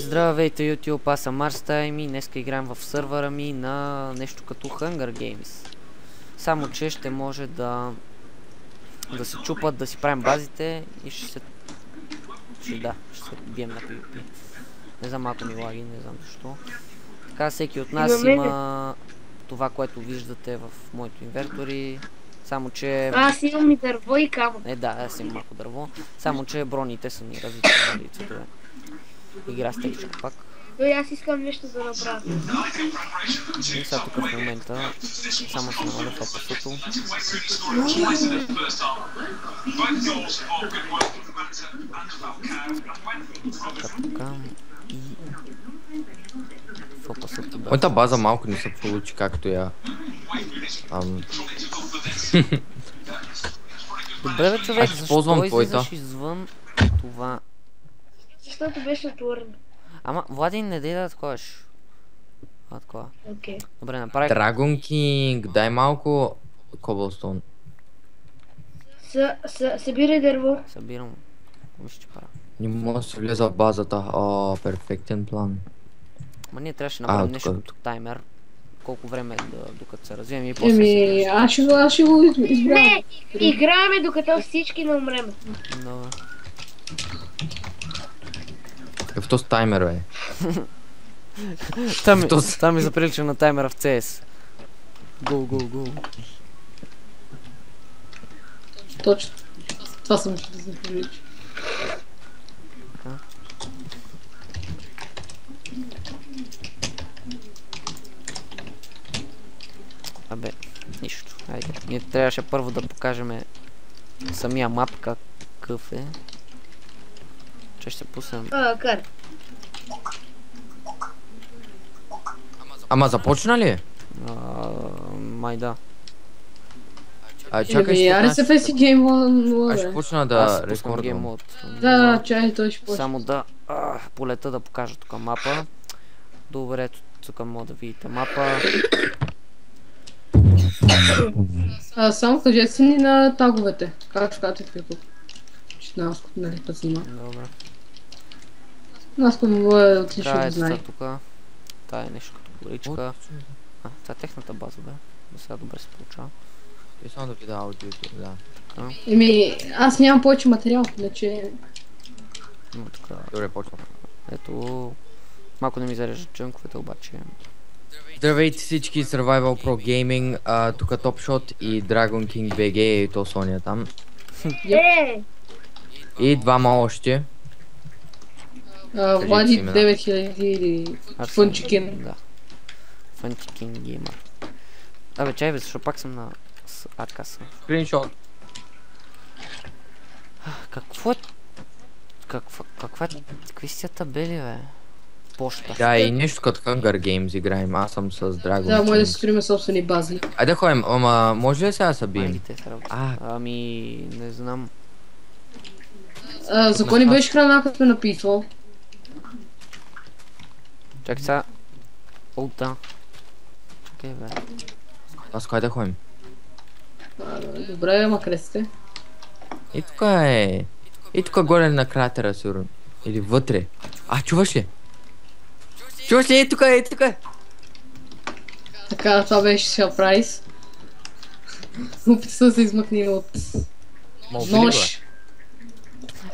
Здравейте YouTube, аз съм Marstime и днеска играем в сървъра ми на нещо като Hunger Games. Само че ще може да се чупат, да си правим базите и ще се бием на PvP. Не знам, малко ми лаги, не знам защо. Така всеки от нас има това, което виждате в моето инвентори. Само че... Аз имам и дърво и камък. Да, аз имам малко дърво. Само че броните са ни различни. Игра стейчък пак. Но аз искам нещо да направя. И сега тук в момента само се намаля в опасото. Така и в опасото да... Моята база малко не се получи както я... Добре бе човек, защо излизаш извън това? Защото беше отворено. Ама, Владин, не дай да таковаш. Такова. Окей. Добре, направих. Dragon King, дай малко Cobblestone. Събирай дърво. Събирам. Виж, че правя. Не мога да се влеза в базата. Перфектен план. Ма ние трябваше да направим нещо като таймер. Колко време е докато се развием и после аз ще го избрам. Не, играеме докато всички не умреме. Добре. В този таймер, бе. Там ми заприлича на таймера в CS. Go. Точно. Това съм ще да се прилича. Абе, нищо. Айде. Ние трябваше първо да покажем самия мап какъв е. Че ще се пуснем. Кар. Ама започна ли? Май да. Чакай, RSFS и Game Mode. аз ще почна Аз да пускам Game рекордвам. Mode. Да, чай, той ще почне. Само да полета да покажа тук мапа. Добре, тук мога да видите мапа. Само кажете си ни на таговете. Как скачате тук? Че Наско, нали, път снима. Добре. Наско му е отлично Така да е знае. тук. Та е нещо като горичка. Това е техната база, бе. До сега добре се получава. И само да ви да аудиото, да. Аз нямам повече материал, иначе... Има така. Добре, почвам. Ето. Малко не ми зареждат джънковете, обаче. Здравейте всички, Survival Pro Gaming, тук Topshot и Dragon King BG и то Соня там. И двама още. Влади 9000 или Фънчикин. Да. Фънчикин геймър. Абе, чай бе, защо пак съм на адкаса? Скриншот. Какво е? Какви са табели, бе? Поща. Да, и нещо като Hunger Games играем, аз съм с Dragon Да, може да си King. строиме собствени бази. Айде ходим, ама може ли сега да се бием? Майлите се работи. Ами, не знам. За кой ни беше храна, като ме написвал? Чакай сега. Да. Чакай, бе. Аз кой да ходим? Добре, ма къде сте? И тук е. И тук горе на кратера, сигурно. Или вътре. Чуваш ли? Чуваш ли? Тук е. Така, това беше сега прайс. Опита се да се измъкни от нож.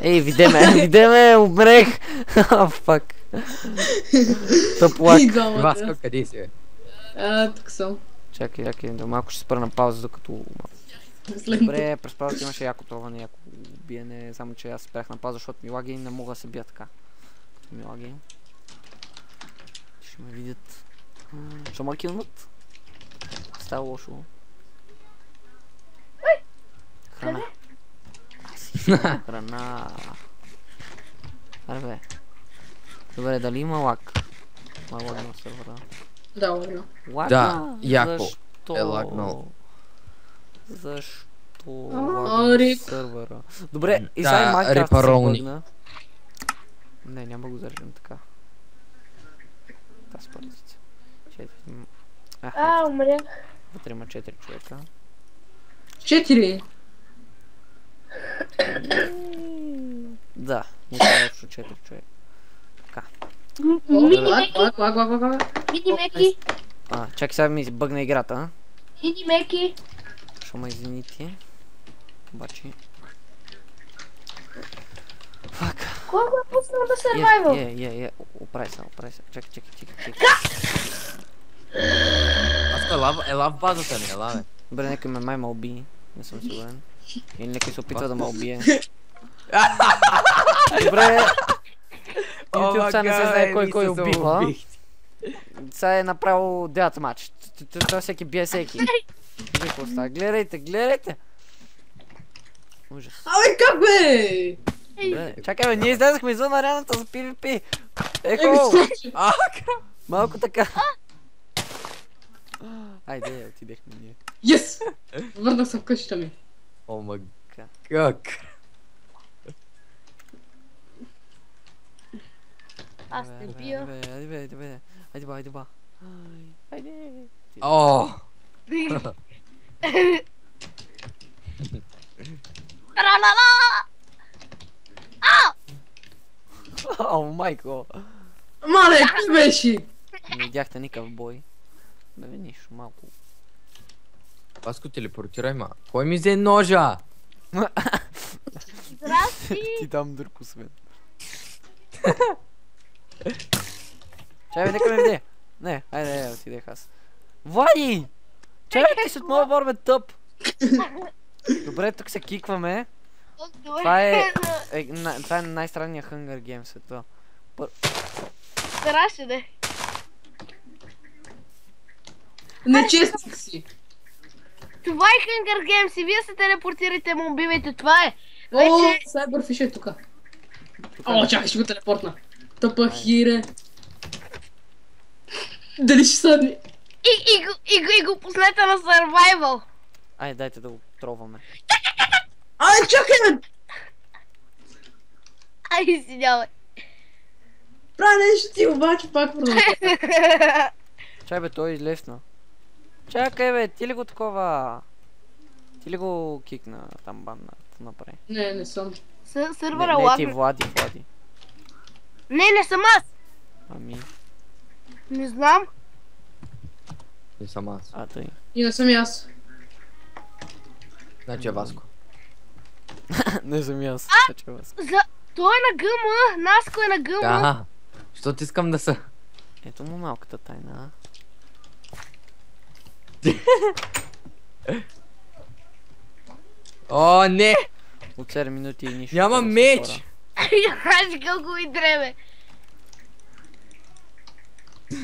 Ей, видеме, умрех! Фак. Тъплак. И двамата. Васко, къде си, бе? Тук съм. Чакай, да малко ще спра на пауза, докато... Добре, през паузата имаше яко троване, яко биене, само че аз спрях на пауза, защото ми лаги и не мога да се бия така. Като ми лаги. Ще ме видят. Ще ме килнат. Става лошо. Храна. Храна. Арбе. Добре, дали има лаг? Има лаг на сървъра. Да, ладно. Да, яко Защо? е лагнал. Защо Рип. сървъра? Добре, и Да, сега Minecraft се рипаролни. бъгна. Не, няма го зареждам така. Та спърдите. Умрях. Вътре има 4 човека. 4. Да, ние сме общо 4 човека. Така. Мини Меки. Чакай сега ми избъгна играта, а? Мини Меки. Шо ме извините. Обаче... Фак. Кой го е пуснал на survival? Оправи се. Чакай. Аско, ела в базата ми, ела бе. Добре, някой ме май ме уби. Не съм сигурен. Или някой се опитва да ме убие. Добре. YouTube сега не се знае кой убива. Сега е направо дят матч. Това всеки бие всеки. Гледайте. Ужас. Абе, как бе? Добре, чакай бе, ние излезахме извън арената за PvP. Ехо! Малко така. Айде, отидехме ние. Йес! Върнах се в къщата ми. О, ма... Как? Аз не бия. Айде ба. Айде. О! О, майко. Мале, къде беше? Не видяхте никакъв бой. Бе, нищо, малко. Паско, телепортирай, ма. Кой ми взе ножа? Здрасти! Ти дам друг освен. Чай бе, нека ме виде. Не, айде, отидех аз. Влади! Чакай, ти се от моя борбе тъп. Добре, тук се кикваме. Това е най-странният Hunger Games света. Страшно де. Нечестник си. Това е Hunger Games и вие се телепортирайте, му убивайте, това е. О, Сайбърфиш е тука. О, чакай, ще го телепортна. Тъпа хире. Дали ще съдни? И го пуснете на survival. Айде, дайте да го троваме. Ай, чакай, бе! Ай, извинявай. Правя нещо ти, обаче пак продължава. Чай бе, той излезна. Чакай бе, ти ли го такова? Ти ли го кикна там банна? Направи. Не съм. Сървъра Не ти, лагна. Влади. Не съм аз. Ами, Не знам. Не съм аз. тъй. И не съм и аз. Значи е Васко. Не съм и аз. Значи е Васко. Той е на ГМ. Наско е на ГМ. Да. Защото искам да са. Ето му малката тайна. О, не! От 7 минути и нищо. Няма меч! Аз колко ми дреме.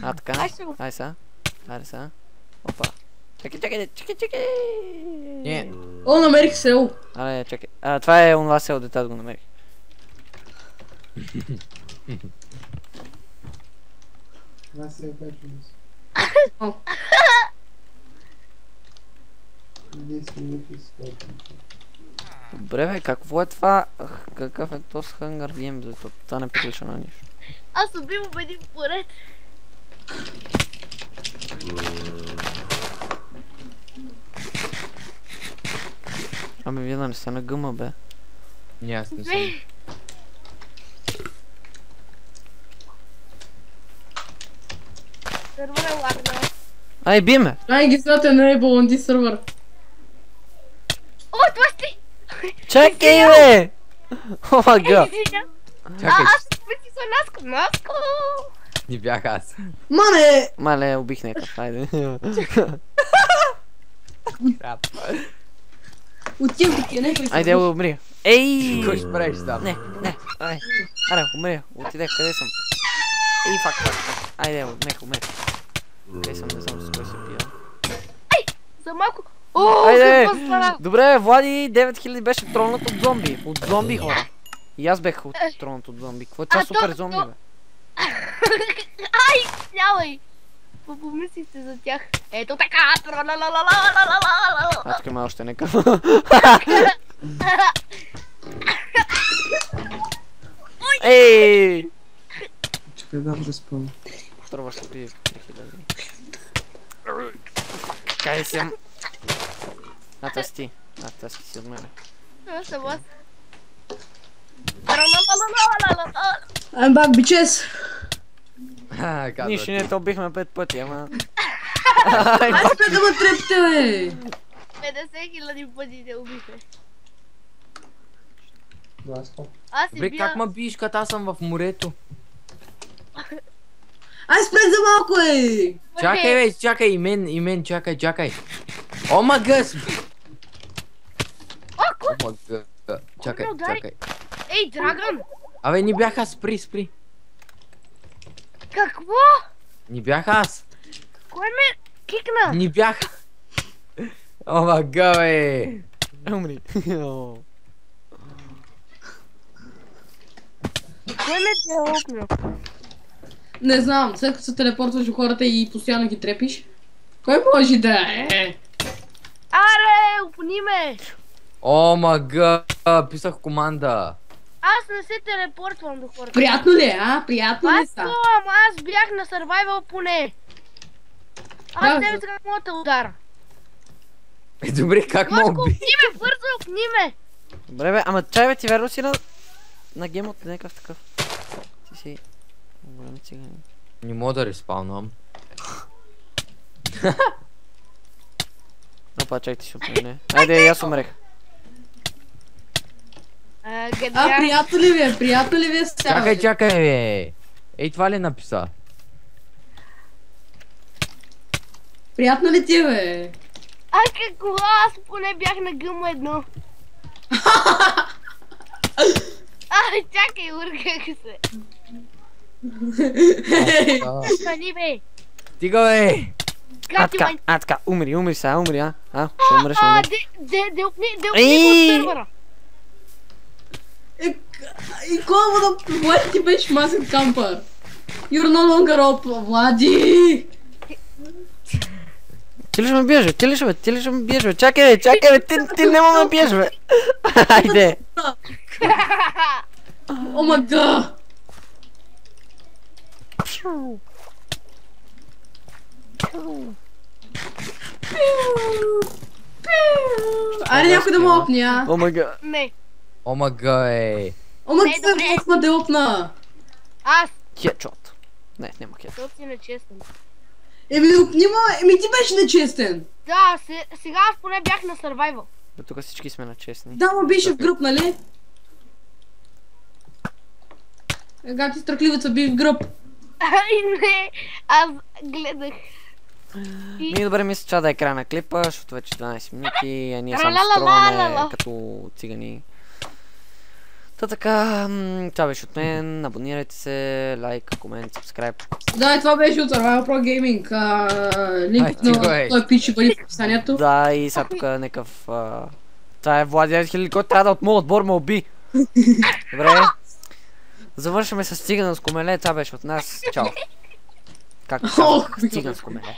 Така? Аз ще го... Ай са. Аре са. Опа. Чакай. Не. О, намерих село. Аре, чакай. Това е онова село, дете да го намерих. Добре бе, какво е това? Какъв е този Hunger Games, защото това не прилича на нищо. Аз убивам един поред. Ами вие да не сте на гъма бе. Не, аз не съм. Сървър е лагнал. Ай, би ме! Най-гизната не е баланди сървър. О, това си ти! Чакай бе! О, мага! Чакай, Аз ще спети с Наско! не бях аз. Мане! Мале, убих някакъв, айде. Отивам ти, не който. Айде, умри. Ей! Кой ще правиш там? Не, ай. Аре, умри. Отидех, къде съм? Ей, фак. Айде, умри. Къде съм, не знам с кой се пия. За малко... О, Айде! какво стана? Добре, Влади 9000 беше тронат от зомби. От зомби хора. И аз бех тронат от зомби. Какво е това супер зомби, бе? Ай, нямай! Помислите за тях. Ето така! Тук има още нека. Ей! Чакай да разпълня. Струва ще пие 3000. Кай съм. Тъсти. Тъсти си от мене. Аз съм аз. I'm back, bitches! Нищо не те убихме 5 пъти, ама... Ай, спре да ме трепте, бе! 50 000 пъти те убихме. Бласко. Аз си Бре, бия... как ма биеш, като аз съм в морето? Ай, спре за малко, е! Чакай, бе, чакай, и мен, чакай. О, ма гъс! О, ма гъс. Чакай. Ей, Драгън! Абе, не бях аз, спри. Какво? Не бях аз. Кой ме кикна? Не бях. О, ма га, бе. Умри. Кой ме те лопна? Не знам, след като се телепортваш до хората и постоянно ги трепиш. Кой може да е? Аре, опни ме! О, ма га, писах команда. Аз не се телепортвам до хората. Приятно ли е, а? Приятно ли Аз са? ама аз бях на survival поне. Аз тебе сега мога да удара. Добре, как ма Башко, уби? опни ме, бързо опни ме! Добре бе, ама чай бе, ти верно си на гемот някакъв такъв. Ти си... голям циганин. Не мога да респаунвам. Опа, чай ти си опрене. Айде, аз умрех. А, приятно ли ви е? Приятно ли ви е сега? Чакай, бе. Ей, това ли написа? Приятно ли ти е, бе? Ай, какво? Аз поне бях на гъма едно. Ай, чакай, урках се. Стани, бе. Стига, бе. Гати, май... Така, умри сега, умри, а? Ще умреш, де опни Ей! от сървъра. И кой му да... Влади, ти беше масен кампър. You're no longer up, Влади! Ти ли ще ме биеш, бе? Ти ли ще ме биеш, бе? Чакай, бе, ти не ме биеш, бе. Айде. О, мага! Айде някой да му опни, а? О, мага. Не, О, ма га, бе. О, ма Не, ти добре. се опна да опна. аз. Хедшот. Не, няма хедшот. Защото си нечестен. Еми, опни ма, еми ти беше нечестен. Да, сега аз поне бях на survival. Бе, тук всички сме на честни. Да, ма беше в груп, нали? Ега ти страхливеца би в груп. Ай, не, аз гледах. Добре, мисля, че да е края на клипа, защото вече 12 минути, а ние само Ла-ла-ла-ла-ла. струваме като цигани. Та така, това беше от мен, абонирайте се, лайк, комент, сабскрайб. Да, и това беше от Survival Pro Gaming. Линкът Ай, на стига, бе. този пич ще бъде в описанието. Да, и сега тук някакъв... Това е Влади 9000, който трябва да от моят отбор ме уби. Добре. Завършваме с циганско меле, това беше от нас. Чао. Както казах, Ох, циганско меле.